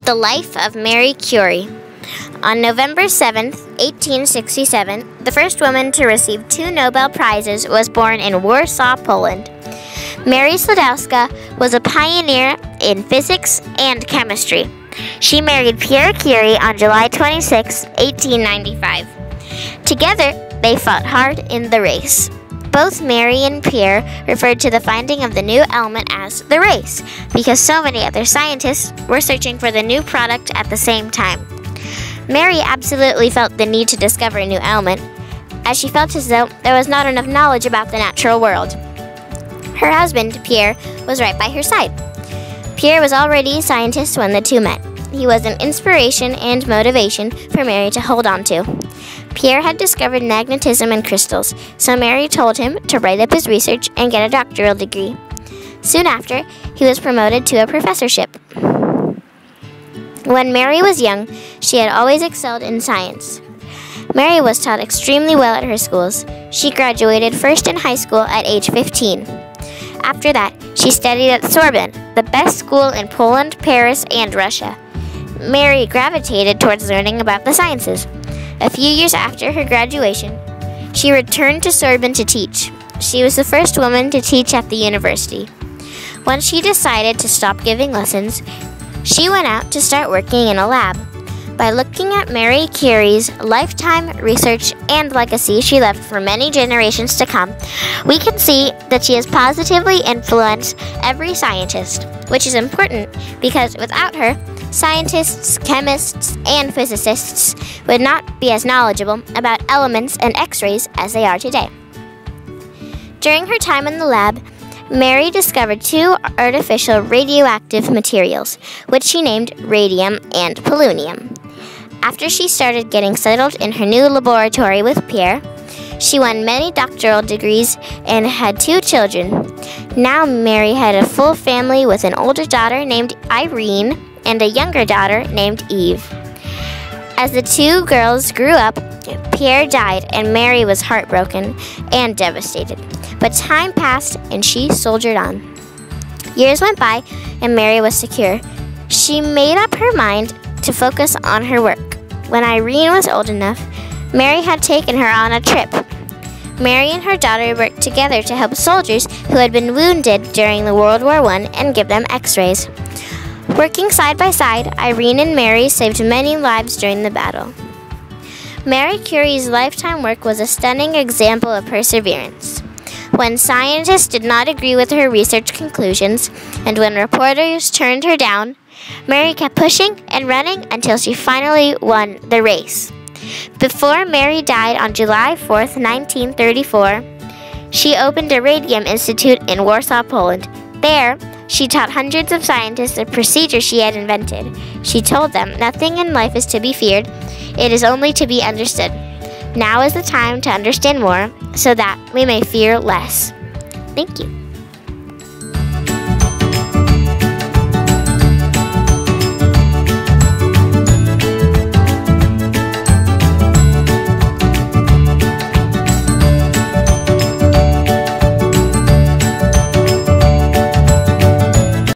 The Life of Marie Curie. On November 7, 1867, the first woman to receive 2 Nobel Prizes was born in Warsaw, Poland. Mary Sklodowska was a pioneer in physics and chemistry. She married Pierre Curie on July 26, 1895. Together, they fought hard in the race. Both Mary and Pierre referred to the finding of the new element as the race, because so many other scientists were searching for the new product at the same time. Mary absolutely felt the need to discover a new element, as she felt as though there was not enough knowledge about the natural world. Her husband, Pierre, was right by her side. Pierre was already a scientist when the two met. He was an inspiration and motivation for Mary to hold on to. Pierre had discovered magnetism in crystals, so Mary told him to write up his research and get a doctoral degree. Soon after, he was promoted to a professorship. When Mary was young, she had always excelled in science. Mary was taught extremely well at her schools. She graduated first in high school at age 15. After that, she studied at Sorbonne, the best school in Poland, Paris, and Russia. Mary gravitated towards learning about the sciences. A few years after her graduation, she returned to Sorbonne to teach. She was the first woman to teach at the university. Once she decided to stop giving lessons, she went out to start working in a lab. By looking at Marie Curie's lifetime research and legacy she left for many generations to come, we can see that she has positively influenced every scientist, which is important because without her, scientists, chemists, and physicists would not be as knowledgeable about elements and X-rays as they are today. During her time in the lab, Mary discovered 2 artificial radioactive materials, which she named radium and polonium. After she started getting settled in her new laboratory with Pierre, she won many doctoral degrees and had 2 children. Now Mary had a full family with an older daughter named Irene and a younger daughter named Eve. As the 2 girls grew up, Pierre died and Mary was heartbroken and devastated. But time passed and she soldiered on. Years went by and Mary was secure. She made up her mind to focus on her work. When Irene was old enough, Mary had taken her on a trip. Mary and her daughter worked together to help soldiers who had been wounded during the World War I and give them X-rays. Working side by side, Irene and Mary saved many lives during the battle. Marie Curie's lifetime work was a stunning example of perseverance. When scientists did not agree with her research conclusions, and when reporters turned her down, Mary kept pushing and running until she finally won the race. Before Mary died on July 4, 1934, she opened a Radium Institute in Warsaw, Poland. There, she taught hundreds of scientists the procedure she had invented. She told them, "Nothing in life is to be feared, it is only to be understood. Now is the time to understand more, so that we may fear less." Thank you.